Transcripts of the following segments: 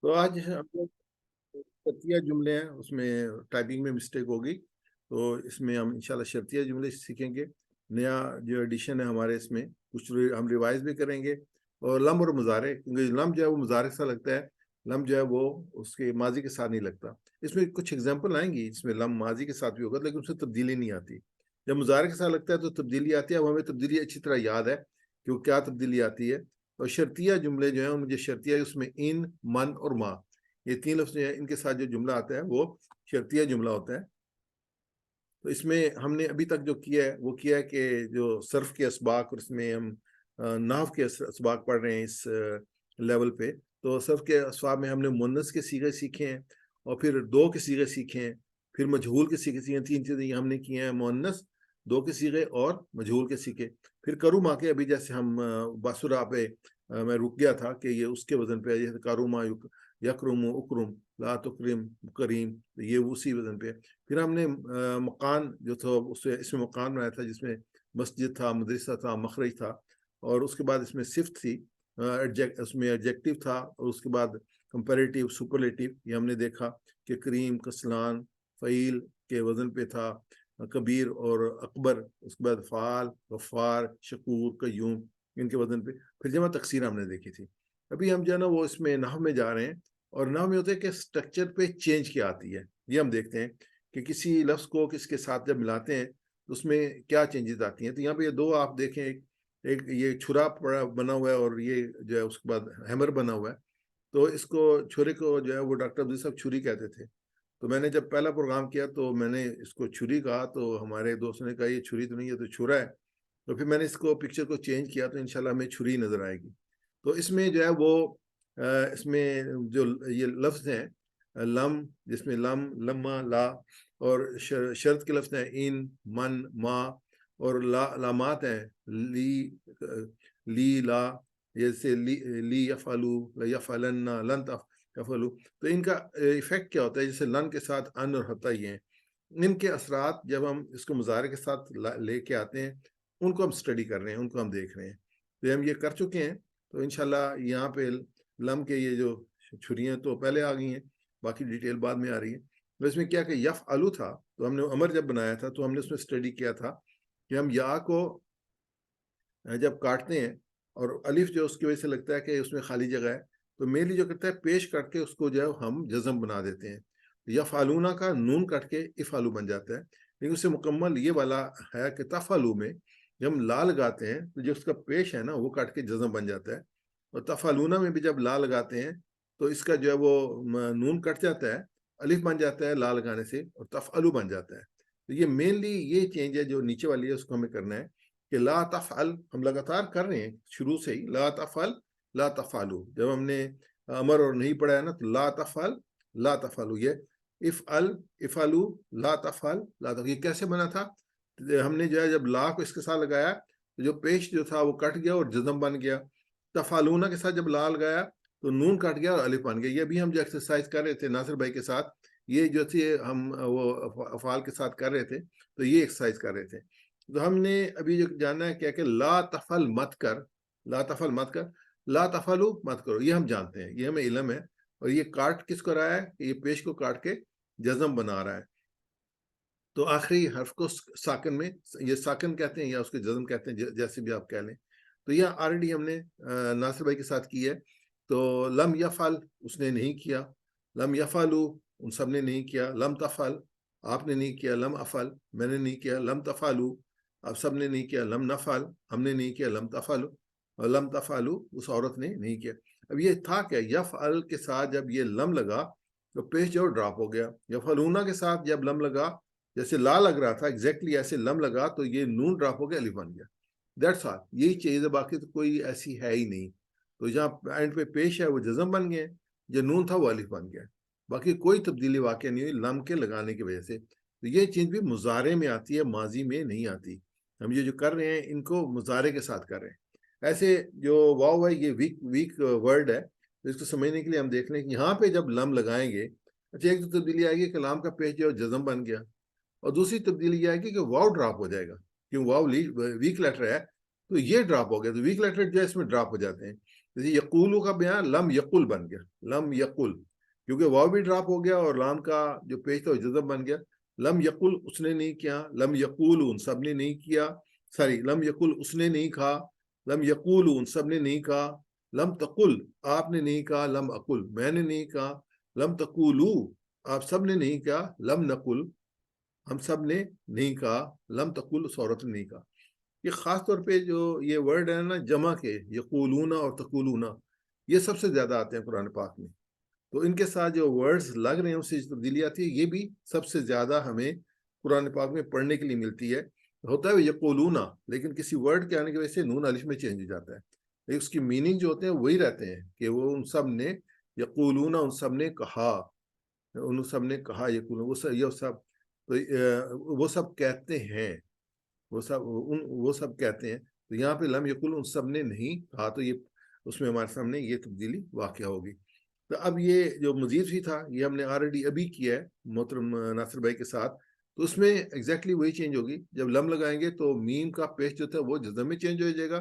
تو آج ہم لوگ شرطیہ جملے ہیں، اس میں ٹائپنگ میں مسٹیک ہوگی، تو اس میں ہم انشاءاللہ شرطیہ جملے سیکھیں گے۔ نیا جو ایڈیشن ہے ہمارے اس میں کچھ ہم ریوائز بھی کریں گے، اور لم اور مضارع، کیونکہ لم جو ہے وہ مضارع سا لگتا ہے، لم جو ہے وہ اس کے ماضی کے ساتھ نہیں لگتا۔ اس میں کچھ ایگزامپل آئیں گی جس میں لم ماضی کے ساتھ بھی ہوگا، لیکن اس میں تبدیلی نہیں آتی۔ جب مضارع کے ساتھ لگتا ہے تو تبدیلی آتی ہے، اب ہمیں تبدیلی اچھی طرح یاد ہے کہ وہ کیا تبدیلی آتی ہے۔ اور شرطیہ جملے جو ہیں مجھے شرطیہ، اس میں ان، من اور ما، یہ تین لفظ ہیں، ان کے ساتھ جو جملہ آتا ہے وہ شرطیہ جملہ ہوتا ہے۔ تو اس میں ہم نے ابھی تک جو کیا ہے وہ کیا ہے کہ جو صرف کے اسباق، اور اس میں ہم نحو کے اسباق پڑھ رہے ہیں اس لیول پہ، تو صرف کے اسباق میں ہم نے مؤنث کے صیغے سیکھے ہیں، اور پھر دو کے صیغے سیکھے ہیں، پھر مجہول کے صیغے سیکھے ہیں۔ تین چیزیں ہم نے کی ہیں، مؤنث، دو کے صیغے اور مجہول کے سیکھے۔ پھر کروما کے، ابھی جیسے ہم باسرا پہ میں رک گیا تھا کہ یہ اس کے وزن پہ، جیسے کروما یکرم اکرم، لا تکرم کریم، یہ اسی وزن پہ۔ پھر ہم نے مکان جو تھا اس میں مکان بنایا تھا، جس میں مسجد تھا، مدرسہ تھا، مخرج تھا، اور اس کے بعد اس میں صفت تھی، اس میں ایڈجیکٹو تھا، اور اس کے بعد کمپیریٹیو، سپرلیٹیو، یہ ہم نے دیکھا کہ کریم، کسلان، فعیل کے وزن پہ تھا، کبیر اور اکبر، اس کے بعد فعال، غفار، شکور، قیوم، ان کے وزن پہ۔ پھر جمع تکسیر ہم نے دیکھی تھی۔ ابھی ہم جو ہے نا وہ اس میں نحو میں جا رہے ہیں، اور نحو میں ہوتا ہے کہ سٹرکچر پہ چینج کیا آتی ہے، یہ ہم دیکھتے ہیں کہ کسی لفظ کو کس کے ساتھ جب ملاتے ہیں تو اس میں کیا چینجز آتی ہیں۔ تو یہاں پہ یہ دو آپ دیکھیں، ایک یہ چھرا بنا ہوا ہے، اور یہ جو ہے اس کے بعد ہیمر بنا ہوا ہے۔ تو اس کو، چھرے کو جو ہے وہ ڈاکٹر عبدالعزیز صاحب چھری کہتے تھے۔ تو میں نے جب پہلا پروگرام کیا تو میں نے اس کو چھری کہا، تو ہمارے دوستوں نے کہا یہ چھری تو نہیں ہے، تو چھرا ہے۔ تو پھر میں نے اس کو پکچر کو چینج کیا، تو انشاءاللہ ہمیں چھری نظر آئے گی۔ تو اس میں جو ہے وہ اس میں جو یہ لفظ ہیں لم، جس میں لم، لما، لا، اور شرط کے لفظ ہیں ان، من، ما، اور لامات ہیں لی، لا، جیسے لی یفعلو، یفعلن، لن تفعلو۔ تو ان کا ایفیکٹ کیا ہوتا ہے؟ جیسے لن کے ساتھ ان اور حتی ہی ہیں، ان کے اثرات جب ہم اس کو مضارع کے ساتھ لے کے آتے ہیں، ان کو ہم سٹڈی کر رہے ہیں، ان کو ہم دیکھ رہے ہیں۔ تو ہم یہ کر چکے ہیں، تو انشاءاللہ یہاں پہ لم کے یہ جو چھریاں تو پہلے آ گئی ہیں، باقی ڈیٹیل بعد میں آ رہی ہے۔ تو اس میں کیا کہ یفعلو تھا، تو ہم نے امر جب بنایا تھا تو ہم نے اس میں سٹڈی کیا تھا کہ ہم یا کو جب کاٹتے ہیں، اور الف جو اس کی وجہ سے لگتا ہے کہ اس میں خالی جگہ ہے، تو مینلی جو کرتا ہے پیش کٹ کے اس کو جو ہے ہم جزم بنا دیتے ہیں۔ یفعلونا کا نون کٹ کے افعلو بن جاتا ہے، لیکن اس سے مکمل یہ والا ہے کہ تفعلو میں جب ہم لا لگاتے ہیں تو جو اس کا پیش ہے نا وہ کٹ کے جزم بن جاتا ہے، اور تفعلونا میں بھی جب لا لگاتے ہیں تو اس کا جو ہے وہ نون کٹ جاتا ہے، الف بن جاتا ہے لا لگانے سے، اور تفعلو بن جاتا ہے۔ تو یہ مینلی یہ چینج ہے جو نیچے والی ہے، اس کو ہمیں کرنا ہے کہ لا تفعل ہم لگاتار کر رہے ہیں شروع سے ہی، لا تفعل، لا تفعلو۔ جب ہم نے امر اور نہیں پڑھا ہے نا، تو لا تفعل، لا تفعلو، یہ افعل، افعلو، لا تفعل، لا تفعل، یہ کیسے بنا تھا؟ ہم نے جو ہے جب لا کو اس کے ساتھ لگایا تو جو پیش جو تھا وہ کٹ گیا اور جزم بن گیا۔ تفعلونا کے ساتھ جب لا لگایا تو نون کٹ گیا اور الف بن گیا۔ یہ بھی ہم جو ایکسرسائز کر رہے تھے ناصر بھائی کے ساتھ، یہ جو تھی ہم وہ افعال کے ساتھ کر رہے تھے، تو یہ ایکسرسائز کر رہے تھے۔ تو ہم نے ابھی جو جاننا ہے کیا کہ لا تفعل مت کر، لا تفعل مت کر، لا تفعلو مت کرو، یہ ہم جانتے ہیں، یہ ہمیں علم ہے۔ اور یہ کاٹ کس کو رہا ہے؟ یہ پیش کو کاٹ کے جزم بنا رہا ہے۔ تو آخری حرف کو ساکن میں، یہ ساکن کہتے ہیں یا اس کو جزم کہتے ہیں، جیسے بھی آپ کہہ لیں۔ تو یہ آلریڈی ہم نے ناصر بھائی کے ساتھ کی ہے۔ تو لم یفعل اس نے نہیں کیا، لم یفعلو ان سب نے نہیں کیا، لم تفعل آپ نے نہیں کیا، لم افعل میں نے نہیں کیا، لم تفعلو آپ سب نے نہیں کیا، لم نفعل ہم نے نہیں کیا، لم تفعلو اور لم تفعلو اس عورت نے نہیں کیا۔ اب یہ تھا کیا؟ یفعل کے ساتھ جب یہ لم لگا تو پیش جو ڈراپ ہو گیا۔ یفعلونا کے ساتھ جب لم لگا، جیسے لا لگ رہا تھا ایگزیکٹلی ایسے لم لگا تو یہ نون ڈراپ ہو گیا، الف بن گیا۔ دیٹس آل، یہی چیز ہے، باقی تو کوئی ایسی ہے ہی نہیں۔ تو جہاں اینڈ پہ پیش ہے وہ جزم بن گئے، جو نون تھا وہ الف بن گیا، باقی کوئی تبدیلی واقع نہیں ہوئی لم کے لگانے کی وجہ سے۔ تو یہ چیز بھی مضارع میں آتی ہے، ماضی میں نہیں آتی۔ ہم یہ جو کر رہے ہیں ان کو مضارع کے ساتھ کر رہے ہیں۔ ایسے جو واو ہے یہ ویک ورڈ ہے، تو اس کو سمجھنے کے لیے ہم دیکھ لیں کہ یہاں پہ جب لم لگائیں گے، اچھا ایک تو تبدیلی آئے گی کہ لام کا پیش جو جزم بن گیا، اور دوسری تبدیلی یہ آئے گی کہ واو ڈراپ ہو جائے گا، کیوں واو ویک لیٹر ہے تو یہ ڈراپ ہو گیا، تو ویک لیٹر جو ہے اس میں ڈراپ ہو جاتے ہیں۔ جیسے یقولو کا بیان لم یقل بن گیا، لم یقل، کیونکہ واو بھی ڈراپ ہو گیا اور لام کا جو پیش تھا وہ جزم بن گیا. لم یقل اس نے نہیں کیا، لم یقول ان سب نے نہیں کیا، سوری لم یقل اس نے نہیں کہا، لم یقول ان سب نے نہیں کہا، لم تقل آپ نے نہیں کہا، لم اقل میں نے نہیں کہا، لم تقولو آپ سب نے نہیں کہا، لم نقل ہم سب نے نہیں کہا، لم تقل اس عورت نے نہیں کہا. یہ خاص طور پہ جو یہ ورڈ ہے نا جمع کے، یقولون اور تقولون، یہ سب سے زیادہ آتے ہیں قرآن پاک میں. تو ان کے ساتھ جو ورڈز لگ رہے ہیں اس سے تبدیلی آتی ہے، یہ بھی سب سے زیادہ ہمیں قرآن پاک میں پڑھنے کے لیے ملتی ہے. ہوتا ہے یقولون، لیکن کسی ورڈ کے آنے کی وجہ سے نون الف میں چینج ہو جاتا ہے، لیکن اس کی میننگ جو ہوتے ہیں وہی رہتے ہیں کہ وہ ان سب نے یقولون ان سب نے کہا، ان سب نے کہا، یقولون وہ سب کہتے ہیں، وہ سب کہتے ہیں. تو یہاں پہ لم یقل ان سب نے نہیں کہا، تو یہ اس میں ہمارے سامنے یہ تبدیلی واقع ہوگی. تو اب یہ جو مزید بھی تھا یہ ہم نے آلریڈی ابھی کیا ہے محترم ناصر بھائی کے ساتھ. تو اس میں ایگزیکٹلی وہی چینج ہوگی، جب لم لگائیں گے تو میم کا پیش جو تھا وہ جزم میں چینج ہو جائے گا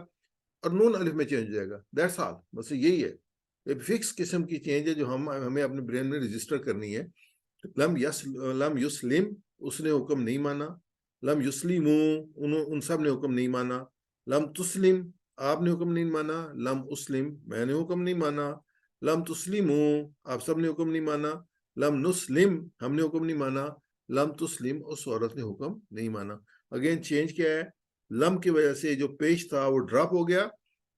اور نون الف میں چینج ہو جائے گا. دیٹس آل، بس یہی ہے، ایک فکس قسم کی چینج ہے جو ہمیں اپنے برین میں رجسٹر کرنی ہے. لم یسلم اس نے حکم نہیں مانا، لم یسلمو ان سب نے حکم نہیں مانا، لم تسلم آپ نے حکم نہیں مانا، لم اسلم میں نے حکم نہیں مانا، لم تسلمو آپ سب نے حکم نہیں مانا، لم نسلم ہم نے حکم نہیں مانا، لم تسلم اس عورت نے حکم نہیں مانا. اگین چینج کیا ہے، لم کی وجہ سے جو پیش تھا وہ ڈراپ ہو گیا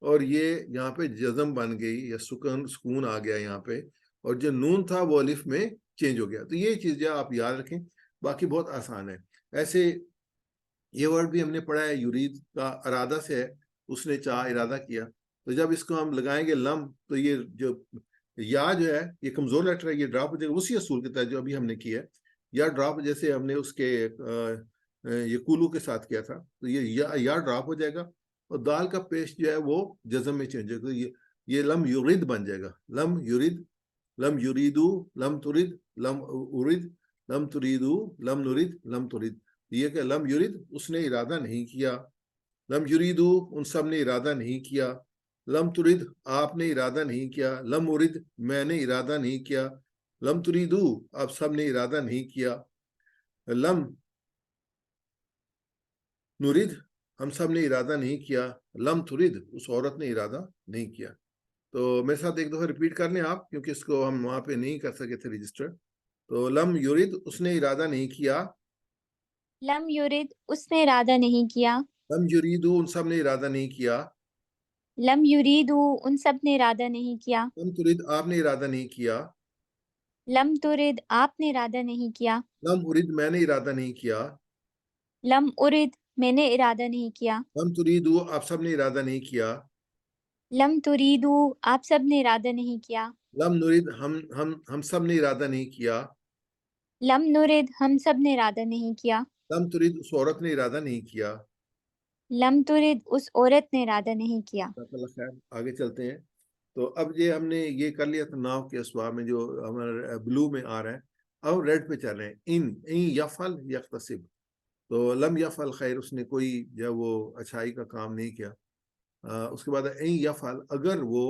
اور یہ یہاں پہ جزم بن گئی یا سکون آ گیا یہاں پہ، اور جو نون تھا وہ الف میں چینج ہو گیا. تو یہ چیز جو آپ یاد رکھیں، باقی بہت آسان ہے. ایسے یہ ورڈ بھی ہم نے پڑھا ہے، یرید کا ارادہ سے ہے، اس نے چاہ ارادہ کیا. تو جب اس کو ہم لگائیں گے لم، تو یہ جو یا جو ہے یہ کمزور لیٹر ہے، یہ ڈراپ ہو جائے گا اسی اصول کے تحت جو ابھی ہم نے کیا ہے. یا ڈراپ جیسے ہم نے اس کے یہ کولو کے ساتھ کیا تھا، تو یہ یا ڈراپ ہو جائے گا اور دال کا پیش جو ہے وہ جزم میں چینج ہو جائے گا. یہ لم یرید بن جائے گا، لم یرید، لم یریدو، لم ترید، لم ارید، لم تریدو، لم نرید، لم ترید. یہ کہ لم یرید اس نے ارادہ نہیں کیا، لم یریدو ان سب نے ارادہ نہیں کیا، لم ترید آپ نے ارادہ نہیں کیا، لم ارید میں نے ارادہ نہیں کیا، لم تریدو آپ سب نے ارادہ نہیں کیا، لم نرید ہم سب نے ارادہ نہیں کیا، لم ترید اس عورت نے ارادہ نہیں کیا. تو میرے ساتھ ایک دفعہ ریپیٹ کر لیں آپ، کیونکہ اس کو ہم وہاں پہ نہیں کر سکے تھے رجسٹر. تو لم یرید اس نے ارادہ نہیں کیا، لم یرد اس نے ارادہ نہیں کیا، لم یریدو ان سب نے ارادہ نہیں کیا، لم یریدو ان سب نے ارادہ نہیں کیا، لم ترید آپ نے ارادہ نہیں کیا، لم ترد آپ نے ارادہ نہیں کیا، لم ارید میں نے ارادہ نہیں کیا، لم ارد میں نے ارادہ نہیں کیا، لم تریدو آپ سب نے ارادہ نہیں کیا، لم تریدو آپ سب نے ارادہ نہیں کیا، لم نرید ہم سب نے ارادہ نہیں کیا، لم نرد ہم سب نے ارادہ نہیں کیا، لم ترید اس عورت نے ارادہ نہیں کیا. لم ترد اس عورت نے ارادہ نہیں کیا. جزاک اللہ خیر، آگے چلتے ہیں. تو اب یہ ہم نے یہ کر لیا تھا ناؤ کے اسباب میں جو ہمارا بلو میں آ رہا ہے. اب ریڈ پہ چل رہے ہیں، ان یفعل یکتسب. تو لم یفعل خیر اس نے کوئی جو وہ اچھائی کا کام نہیں کیا. اس کے بعد این یفعل اگر وہ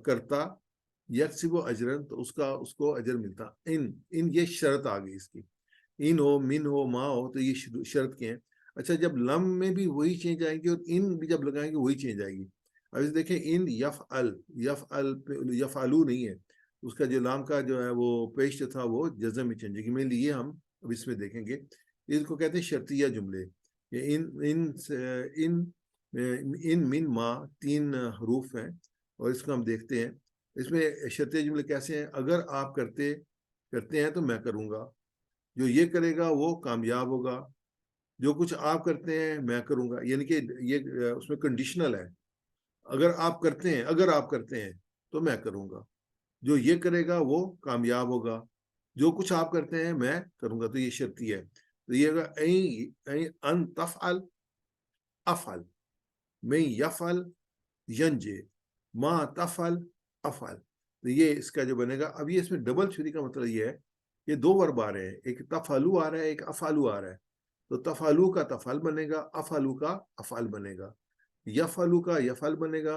کرتا یکسب و اجرن تو اس کو اجر ملتا. ان یہ شرط آ گئی اس کی، ان ہو من ہو ما ہو تو یہ شرط کے ہیں. اچھا جب لم میں بھی وہی چینج آئیں گی اور ان بھی جب لگائیں گے وہی چینج آئے گی. اب اس دیکھیں ان یفعلو نہیں ہے، اس کا جو لام کا جو ہے وہ پیش تھا وہ جزم میں چینج ہے. میں لیے ہم اب اس میں دیکھیں گے، اس کو کہتے ہیں شرطیہ جملے. ان من ما 3 حروف ہیں اور اس کو ہم دیکھتے ہیں. اس میں شرطیہ جملے کیسے ہیں؟ اگر آپ کرتے ہیں تو میں کروں گا، جو یہ کرے گا وہ کامیاب ہوگا، جو کچھ آپ کرتے ہیں میں کروں گا. یعنی کہ یہ اس میں کنڈیشنل ہے، اگر آپ کرتے ہیں تو میں کروں گا، جو یہ کرے گا وہ کامیاب ہوگا، جو کچھ آپ کرتے ہیں میں کروں گا. تو یہ شرطی ہے. تو یہ ان تفعل افعل، میں یفعل ینجے، ما تفعل افعل. تو یہ اس کا جو بنے گا. اب یہ اس میں ڈبل چھری کا مطلب یہ ہے، یہ 2 ورب آ رہے ہیں، ایک تفعلو آ رہا ہے، ایک افعلو آ رہا ہے. تو تفعلو کا تفعل بنے گا، افعلو کا افعل بنے گا، یفعلو کا یفعل بنے گا،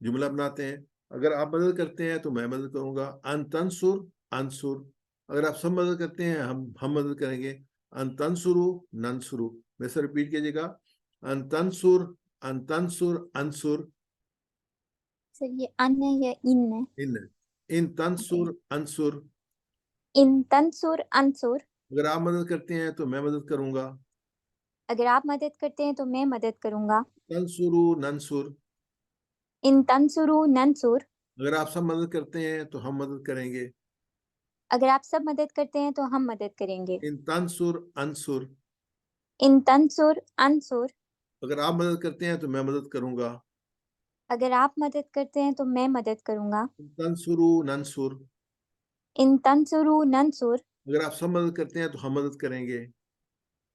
جملہ بناتے ہیں. اگر آپ مدد کرتے ہیں تو میں مدد کروں گا. ان تنصر انصر. اگر آپ سب مدد کرتے ہیں ہم مدد کریں گے. ان تنصرو ننصرو. میں سے ریپیٹ کیجیے گا. ان تنصر انصر. سر یہ ان ہے یا ان ہے؟ ان تنصر انصر. ان تنصر انصر. اگر آپ مدد کرتے ہیں تو میں مدد کروں گا. اگر آپ مدد کرتے ہیں تو میں مدد کروں گا. تنصرو ننصر. ان تنصروا ننصر. اگر آپ سب مدد کرتے ہیں تو ہم مدد کریں گے. اگر آپ سب مدد کرتے ہیں تو ہم مدد کریں گے. ان تنصر انصر. ان تنصر انصر. اگر آپ مدد کرتے ہیں تو میں مدد کروں گا. اگر آپ مدد کرتے ہیں تو میں مدد کروں گا. ان تنصرو ننصر. ان تنصروا ننصر. اگر آپ سب مدد کرتے ہیں تو ہم مدد کریں گے.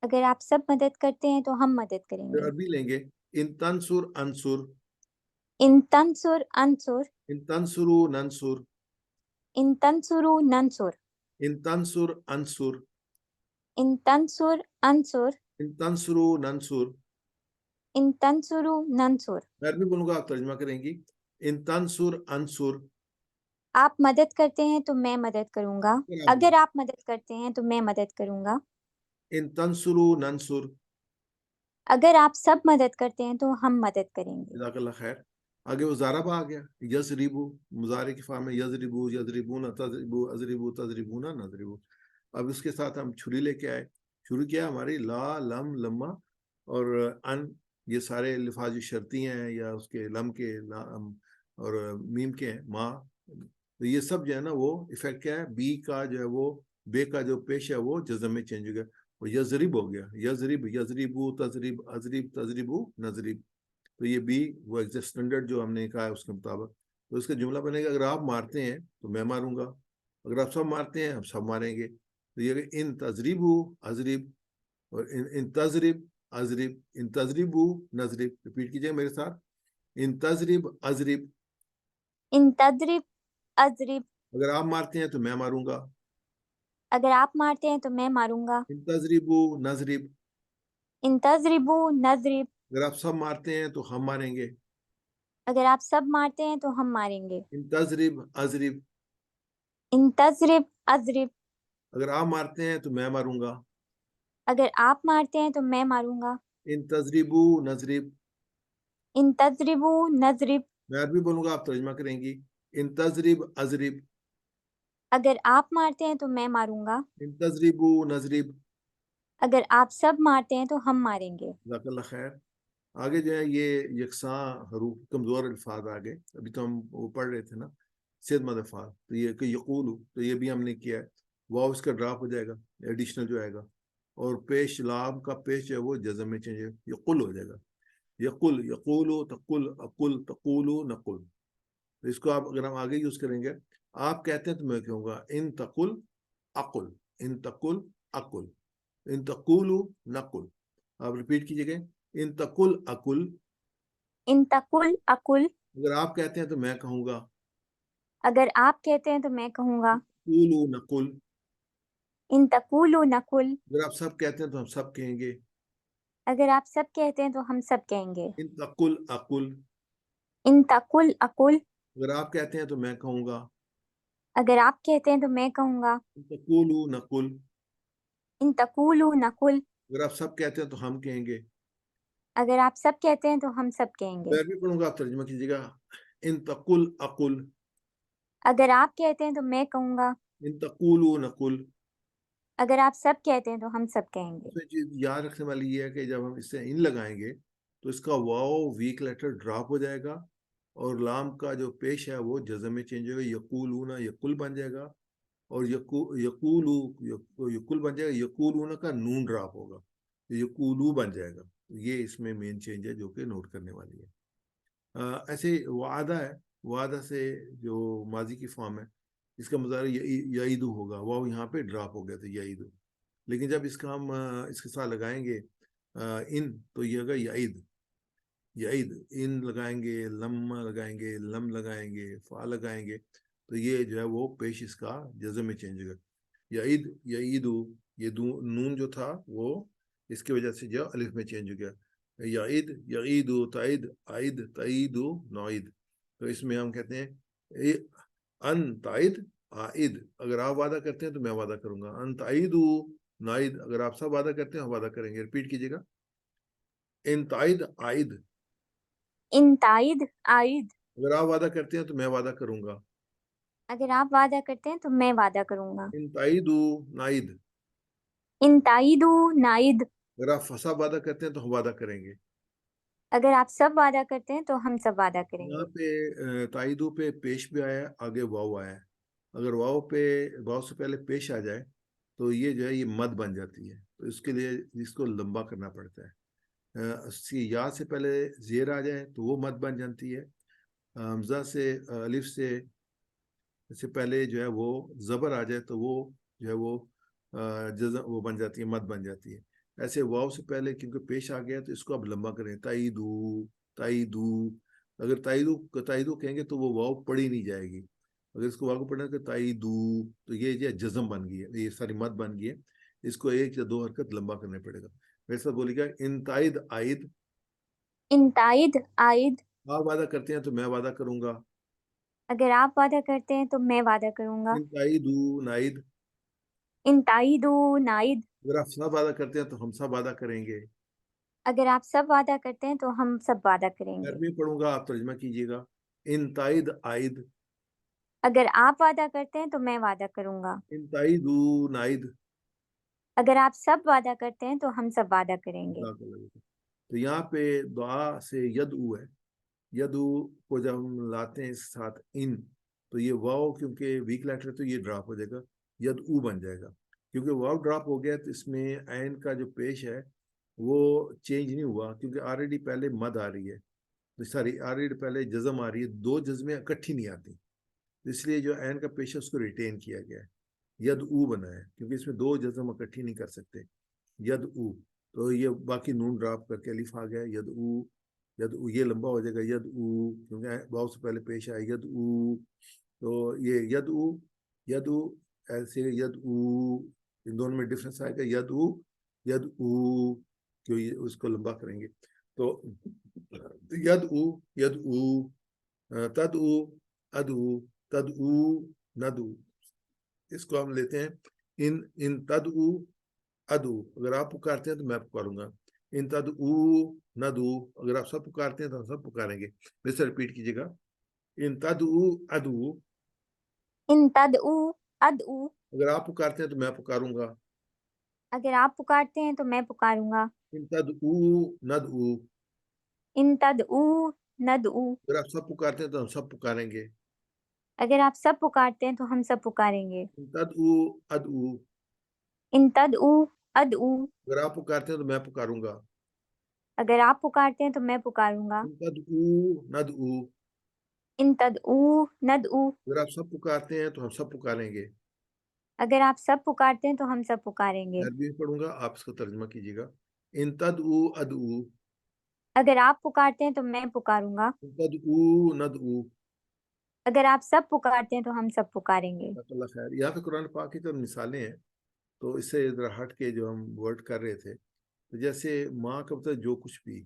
اگر آپ سب مدد کرتے ہیں تو ہم مدد کریں پھر گے. عربی لیں گے. ان تنصر انصر. ان تنصر انصر. ان تنصرو ننصر. ان تنصروا ننصر. ان تنصر انصر. ان تنصر انصر. ان تنصرو ننصر. ان تنصروا ننصر. میں عربی بولوں گا آپ ترجمہ کریں گی. ان تنصر انصر. آپ مدد کرتے ہیں تو میں مدد کروں گا. اگر آپ مدد کرتے ہیں تو میں مدد کروں گا. ان تنصرو ننصر. اگر آپ سب مدد کرتے ہیں تو ہم مدد کریں گے. جزاک اللہ خیر. آگے وہ ضرب آ گیا. یضربو مضارع کی فارم میں یضربو یضربون تضربو اضربو تضربون نضربو. اب اس کے ساتھ ہم چھری لے کے آئے. شروع کیا ہماری لا لم لما اور ان. یہ سارے لفاظ جو شرطی ہیں یا اس کے لم کے اور میم کے ہیں ماں. تو یہ سب جو ہے نا وہ افیکٹ کیا ہے. بی کا جو ہے وہ بے کا جو پیش ہے وہ جزم میں چینج ہو گیا. وہ یضرب ہو گیا. یضرب یضربو تضرب اضرب تضربو نضرب. تو یہ بھی وہ اسٹینڈرڈ جو ہم نے کہا ہے اس کے مطابق. تو اس کا جملہ بنے گا. اگر آپ مارتے ہیں تو میں ماروں گا. اگر آپ سب مارتے ہیں ہم سب ماریں گے. تو یہ ان تضریب اضرب اور ان تضرب اضرب. ان تضرب نضرب. ریپیٹ کیجیے میرے ساتھ. ان تضرب اضرب. ان تضرب اضرب. اگر آپ مارتے ہیں تو میں ماروں گا. اگر آپ مارتے ہیں تو میں ماروں گا. ان تضرب نضرب. ان تضربوا نضرب. اگر آپ سب مارتے ہیں تو ہم ماریں گے. اگر آپ سب مارتے ہیں تو ہم ماریں گے. ان تضرب اضرب. ان تضرب اضرب. اگر آپ مارتے ہیں تو میں ماروں گا. اگر آپ مارتے ہیں تو میں ماروں گا. ان تضرب نضرب. ان تضربوا نضرب. میں عربی بولوں گا آپ ترجمہ کریں گی. ان تضرب اضرب. اگر آپ مارتے ہیں تو میں ماروں گا. ان تضرب نضرب. اگر آپ سب مارتے ہیں تو ہم ماریں گے. جزاک اللہ خیر. آگے جو ہے یہ یکساں حروف کمزور الفاظ آگے. ابھی تو ہم وہ پڑھ رہے تھے نا صحت مند الفاظ. تو یہ کہ یقول. تو یہ بھی ہم نے کیا ہے. واو اس کا ڈراپ ہو جائے گا. ایڈیشنل جو آئے گا. اور پیش لام کا پیش ہے وہ جزم میں چینج ہے. یقل ہو جائے گا. یقل یقولو تقل اقل تقولو نقل. تو اس کو آپ اگر ہم آگے یوز کریں گے. آپ کہتے ہیں تو میں کہوں گا ان تقل اقل. ان تقل اقل. ان تقولو نقل. آپ ریپیٹ کیجیے گا. ان تقل اقل. ان تقل اقل. اگر آپ کہتے ہیں تو میں کہوں گا. اگر آپ کہتے ہیں تو میں کہوں گا. قولو نقل. ان تقولوا نقل. اگر آپ سب کہتے ہیں تو ہم سب کہیں گے. اگر آپ سب کہتے ہیں تو ہم سب کہیں گے. ان تقل اقل. ان تقل اقل. اگر آپ کہتے ہیں تو میں کہوں گا. اگر آپ کہتے ہیں تو میں کہوں گا. ان تقولو نقل. ان تقولوا نقل. اگر آپ سب کہتے ہیں تو ہم کہیں گے. اگر آپ سب کہتے ہیں تو ہم سب کہیں گے. میں بھی پڑھوں گا آپ ترجمہ کیجیے گا. ان تقل اقل. اگر آپ کہتے ہیں تو میں کہوں گا. ان تقولو نقل. اگر آپ سب کہتے ہیں تو ہم سب کہیں گے. اس میں چیز یاد رکھنے والی یہ ہے کہ جب ہم اس سے ان لگائیں گے تو اس کا واو ویک لیٹر ڈراپ ہو جائے گا اور لام کا جو پیش ہے وہ جزم میں چینج ہوگا. یقولون یقل بن جائے گا. اور یقولو یقل بن جائے گا. یقولون کا نون ڈراپ ہوگا. یقولو بن جائے گا. یہ اس میں مین چینج ہے جو کہ نوٹ کرنے والی ہے. ایسے وعدہ ہے. وعدہ سے جو ماضی کی فارم ہے اس کا مظاہرہ یعیدو ہوگا. واو یہاں پہ ڈراپ ہو گیا تھا یعیدو. لیکن جب اس کا ہم اس کے ساتھ لگائیں گے ان تو یہ ہوگا یعید. یعید. ان لگائیں گے لم لگائیں گے لم لگائیں گے فا لگائیں گے تو یہ جو ہے وہ پیش اس کا جزم میں چینج ہوگا. یعید یعیدو. یہ نون جو تھا وہ اس کی وجہ سے جو الف میں چینج ہو گیا. یعید یعیدو تعید عید تعیدو نعید. تو اس میں ہم کہتے ہیں ان تعید عائد، اگر آپ وعدہ کرتے ہیں تو میں وعدہ کروں گا. ان تعیدو نائد، اگر آپ سب وعدہ کرتے ہیں ہم وعدہ کریں گے. ریپیٹ کیجیے گا. ان تعید عائد، ان تائید عائد، اگر آپ وعدہ کرتے ہیں تو میں وعدہ کروں گا. اگر آپ وعدہ کرتے ہیں تو میں وعدہ کروں گا. ان تعیدو نائد، ان تائیدو نائد، اگر آپ سب وعدہ کرتے ہیں تو ہم وعدہ کریں گے. اگر آپ سب وعدہ کرتے ہیں تو ہم سب وعدہ کریں یہاں گے. پہ تائیدو پہ پیش بھی آیا ہے، آگے واو آیا ہے. اگر واو سے پہلے پیش آ جائے تو یہ جو ہے یہ مد بن جاتی ہے، تو اس کے لیے اس کو لمبا کرنا پڑتا ہے. یا سے پہلے زیر آ جائے تو وہ مد بن جاتی ہے. حمزہ سے الف سے پہلے جو ہے وہ زبر آ جائے تو وہ جو ہے وہ جزم وہ بن جاتی ہے، مد بن جاتی ہے. ایسے واو سے پہلے کیونکہ پیش آ گیا تو اس کو اب لمبا کریں. تائیدو تائیدو، اگر تائیدو کہیں گے تو وہ واو پڑھی نہیں جائے گی. اگر اس کو واو کو پڑھنا کہ تائیدو تو یہ جو ہے جزم بن گئی ہے، یہ ساری مد بن گئی ہے. اس کو ایک یا دو حرکت لمبا کرنے پڑے گا. ویسا بولے گا ان تائید عائد، ان تائید عائد، آپ وعدہ کرتے ہیں تو میں وعدہ کروں گا. اگر آپ وعدہ کرتے ہیں تو میں وعدہ کروں گا. ان تائیدو نائد، ان تائیدو نائد، اگر آپ سب وعدہ کرتے ہیں تو ہم سب وعدہ کریں گے. اگر آپ سب وعدہ کرتے ہیں تو ہم سب وعدہ کریں گے. عربی پڑھوں گا، آپ ترجمہ کیجیے گا. ان تائید عائد، اگر آپ وعدہ کرتے ہیں تو میں وعدہ کروں گا. ان تائیدو نائد. اگر آپ سب وعدہ کرتے ہیں تو ہم سب وعدہ کریں گے. تو یہاں پہ دعا سے یدعو ہے. یدعو کو جب ہم لاتے ہیں اس ساتھ ان، تو یہ واو کیونکہ ویک لیٹر تو یہ ڈراپ ہو جائے گا، یدعو بن جائے گا. کیونکہ واو ڈراپ ہو گیا تو اس میں عین کا جو پیش ہے وہ چینج نہیں ہوا، کیونکہ آلریڈی پہلے مد آ رہی ہے، ساری آلریڈی پہلے جزم آ رہی ہے، دو جزمیں اکٹھی نہیں آتی، اس لیے جو عین کا پیش ہے اس کو ریٹین کیا گیا ہے، یدعو بنا ہے، کیونکہ اس میں دو جزم اکٹھی نہیں کر سکتے. یدعو، تو یہ باقی نون ڈراپ کر کے الف آ گیا. یدعو، یدعو یہ لمبا ہو جائے گا. یدعو کیونکہ واو سے پہلے پیش آئے. یدعو، تو یہ یدعو، یدعو ایسے یدعو، ان دونوں میں ڈفرنس آئے گا. یدعو یدعو، جو یہ اس کو لمبا کریں گے تو یدعو یدعو، تدعو ادعو، تدعو ندعو. اس کو ہم لیتے ہیں ان تدعو ادعو، اگر آپ پکارتے ہیں تو میں پکاروں گا. ان تدعو ندعو، اگر آپ سب پکارتے ہیں تو ہم سب پکاریں گے. ویسے ریپیٹ کیجیے گا. ان تدعو ادعو، ان تدعو ادعو، اگر آپ پکارتے ہیں تو میں پکاروں گا. اگر آپ پکارتے ہیں تو میں پکاروں گا. ان تدعو ندعو، ان تدعو ندعو، اگر آپ سب پکارتے ہیں تو ہم سب پکاریں گے. اگر آپ سب پکارتے ہیں تو ہم سب پکاریں گے. ان تدعو ادعو، ان تدعو ادعو، اگر آپ پکارتے ہیں تو میں پکاروں گا. اگر آپ پکارتے ہیں تو میں پکاروں گا. ان تدعو ندعو، ان تدعو ندعو، اگر آپ سب پکارتے ہیں تو ہم سب پکاریں گے. اگر آپ سب پکارتے ہیں تو ہم سب پکاریں گے. عربی میں پڑھوں گا، آپ اس کا ترجمہ کیجیے گا. ان تدعو ادعو، اگر آپ پکارتے ہیں تو میں پکاروں گا. ان تدعو ندعو. اگر آپ سب پکارتے ہیں تو ہم سب پکاریں گے. اللہ خیر. یہاں پہ قرآن پاک کی تو مثالیں ہیں، تو اس سے ذرا ہٹ کے جو ہم ورڈ کر رہے تھے، تو جیسے ماں کا مطلب جو کچھ بھی،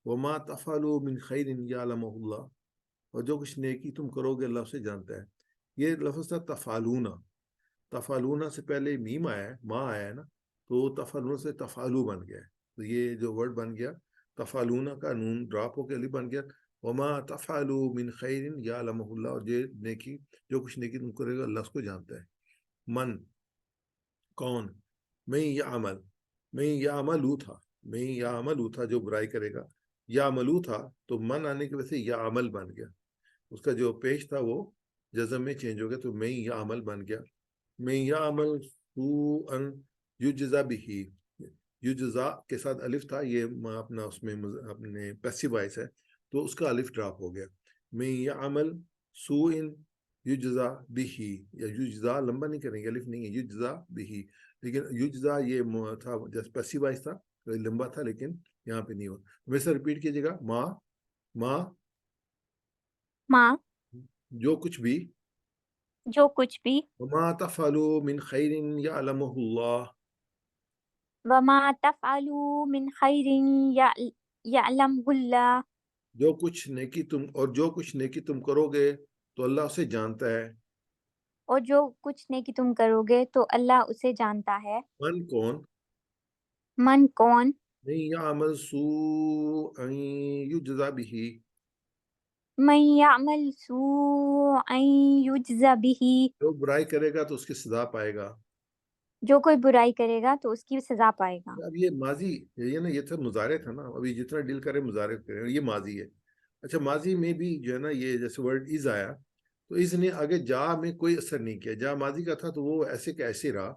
وما تفعلوا من خیر یعلمہ اللہ، اور جو کچھ نیکی تم کرو گے اللہ اسے جانتا ہے. یہ لفظ تھا تفعلونا. تفعلونا سے پہلے میم آیا ہے، ماں آیا ہے نا، تو تفعلونا سے تفعلو بن گیا ہے. تو یہ جو ورڈ بن گیا تفعلونا کا نون ڈراپ ہو کے علی بن گیا. وما تفعلوا من خیر یعلمہ اللہ، اور یہ نیکی جو کچھ نیکی تم کرے گا اللہ اس کو جانتا ہے. من کون، میں یعمل، میں یعملو تھا، میں یعملو تھا جو برائی کرے گا. یعملو تھا تو من آنے کی وجہ سے یعمل بن گیا، اس کا جو پیش تھا وہ جزم میں چینج ہو گیا تو میں یعمل بن گیا. میں یعمل سوءا یجزا بہ، یجزا کے ساتھ الف تھا، یہ اپنا اس میں اپنے پیسیو وائس ہے تو اس کا الف ڈراپ ہو گیا. میں یعمل سوء یجزا بہ، یا یجزا لمبا نہیں کریں گے، الف نہیں ہے، یجزا بہ. لیکن یجزا یہ تھا جیسے پیسیو وائس تھا تو لمبا تھا، لیکن یہاں پہ نہیں ہوا. ویسے ریپیٹ کیجیے گا. ماں، ماں ماں، جو کچھ بھی، جو کچھ بھی، وما تفعلوا من خیر یعلمہ اللہ، وما تفعلوا من خیر یعلمہ اللہ، جو کچھ نیکی تم کرو گے تو اللہ اسے جانتا ہے. اور جو کچھ نیکی تم کرو گے تو اللہ اسے جانتا ہے. من کون؟ من کون؟ من یعمل سوءا یجزا به. من یعمل سوءا یجز به. جو برائی کرے گا تو اس کی سزا پائے گا. جو کوئی برائی کرے گا تو اس کی سزا پائے گا. اب یہ ماضی یہ نا، یہ تھا مضارع تھا نا. ابھی جتنا ڈیل کرے مضارع کرے، یہ ماضی ہے. اچھا ماضی میں بھی جو ہے نا یہ جیسے ورڈ از آیا تو اس نے آگے جا میں کوئی اثر نہیں کیا. جا ماضی کا تھا تو وہ ایسے کہ ایسے رہا.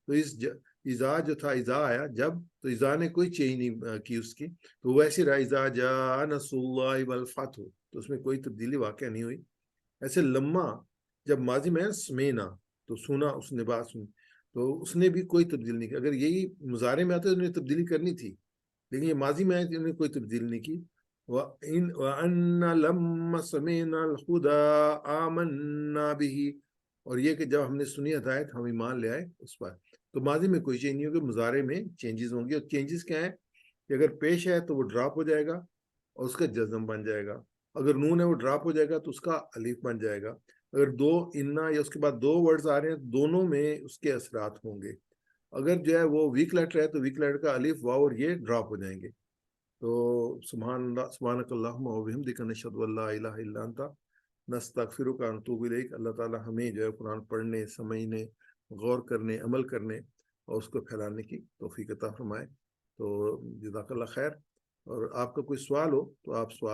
تو ازا جو تھا، ازا آیا جب، تو ازا نے کوئی چینج نہیں کی اس کی، تو وہ ایسے رہا. ازا جاء نصر اللہ والفتح، تو اس میں کوئی تبدیلی واقع نہیں ہوئی. ایسے لما جب ماضی میں سمینا تو سنا اس نے بات سنی، تو اس نے بھی کوئی تبدیلی نہیں کی. اگر یہی مضارع میں آتا تو انہیں تبدیلی کرنی تھی، لیکن یہ ماضی میں آئے تو انہیں کوئی تبدیلی نہیں کی. وَأَنَّ لَمَّا سَمِعْنَا الْهُدَىٰ آمَنَّا بِهِ، اور یہ کہ جب ہم نے سنی ہدایت ہم ایمان لے آئے اس پر. تو ماضی میں کوئی چینج نہیں ہوگی، مضارع میں چینجز ہوں گے. اور چینجز کیا ہیں کہ اگر پیش ہے تو وہ ڈراپ ہو جائے گا اور اس کا جزم بن جائے گا. اگر نون ہے وہ ڈراپ ہو جائے گا تو اس کا الف بن جائے گا. اگر دو انا یا اس کے بعد دو ورڈز آ رہے ہیں دونوں میں اس کے اثرات ہوں گے. اگر جو ہے وہ ویک لیٹر ہے تو ویک لیٹر کا الف واو اور یہ ڈراپ ہو جائیں گے. تو سبحان اللہ، سبحانک اللہم و بحمدک، نشہد ان لا الہ الا انت نستغفرک و نتوب الیک. اللہ تعالی ہمیں جو ہے قرآن پڑھنے، سمجھنے، غور کرنے، عمل کرنے اور اس کو پھیلانے کی توفیق عطا فرمائے. تو جزاک اللہ خیر. اور آپ کا کوئی سوال ہو تو آپ سوال